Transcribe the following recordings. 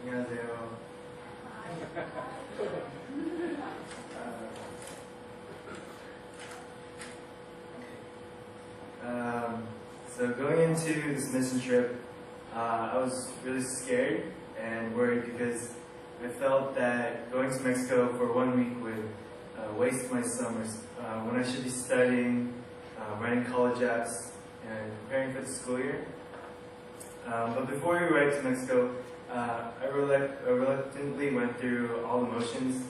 안녕하세요. So going into this mission trip, I was really scared and worried because I felt that going to Mexico for 1 week would waste my summers when I should be studying, writing college apps, and preparing for the school year. But before we arrived to Mexico, I reluctantly went through all the motions,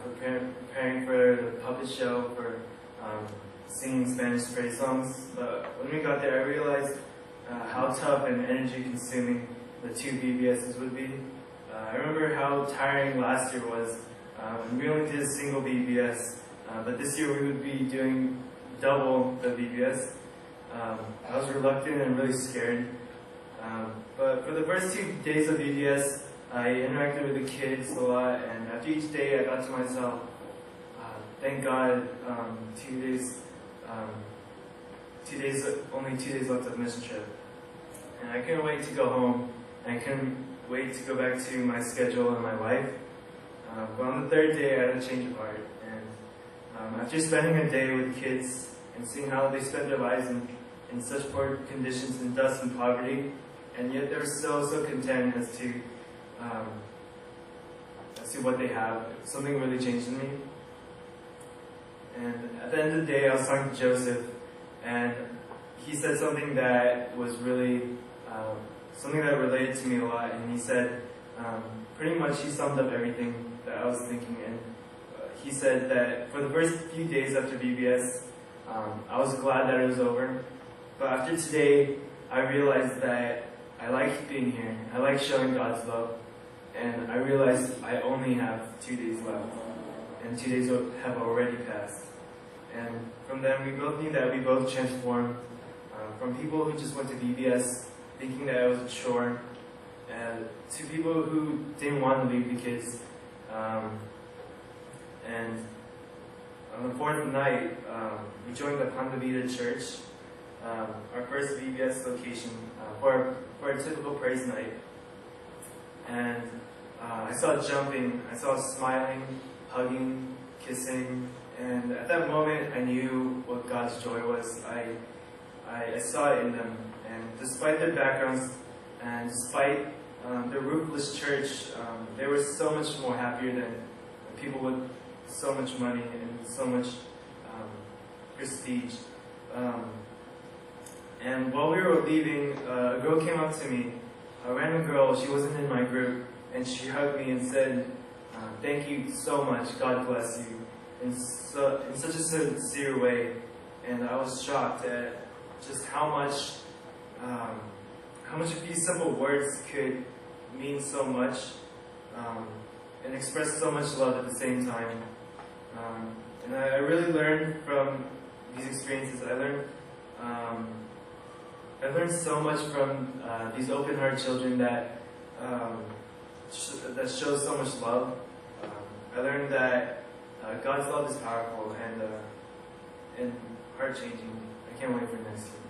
preparing for the puppet show, for singing Spanish praise songs. But when we got there, I realized how tough and energy-consuming the 2 BBSs would be. I remember how tiring last year was. We only did a single BBS, but this year we would be doing double the BBS. I was reluctant and really scared. But for the first 2 days of BBS, I interacted with the kids a lot, and after each day I thought to myself, thank God, 2 days, only 2 days left of the mission trip. And I couldn't wait to go home, and I couldn't wait to go back to my schedule and my life. But on the 3rd day, I had a change of heart. And after spending a day with kids and seeing how they spend their lives in such poor conditions, in dust and poverty, and yet they're so content as to what they have, something really changed in me. And at the end of the day, I was talking to Joseph, and he said something that was really something that related to me a lot. And he said, pretty much he summed up everything that I was thinking. And he said that for the first few days after BBS, I was glad that it was over. But after today, I realized that I like being here. I like showing God's love. And I realized I only have 2 days left. And 2 days have already passed. And from then, we both knew that we both transformed from people who just went to BBS thinking that it was a chore, and to people who didn't want to leave the kids. And on the 4th night, we joined the Panda Vida Church, our first VBS location, for a typical praise night. And I saw jumping, I saw smiling, hugging, kissing, and at that moment I knew what God's joy was. I saw it in them, and despite their backgrounds, and despite their ruthless church, they were so much more happier than people with so much money and so much prestige. And while we were leaving, a girl came up to me, a random girl. She wasn't in my group, and she hugged me and said, "Thank you so much. God bless you," in such a sincere way. And I was shocked at just how much a few simple words could mean so much and express so much love at the same time. And I really learned from these experiences. I learned so much from these open-hearted children that shows so much love. I learned that God's love is powerful and heart-changing. I can't wait for next year.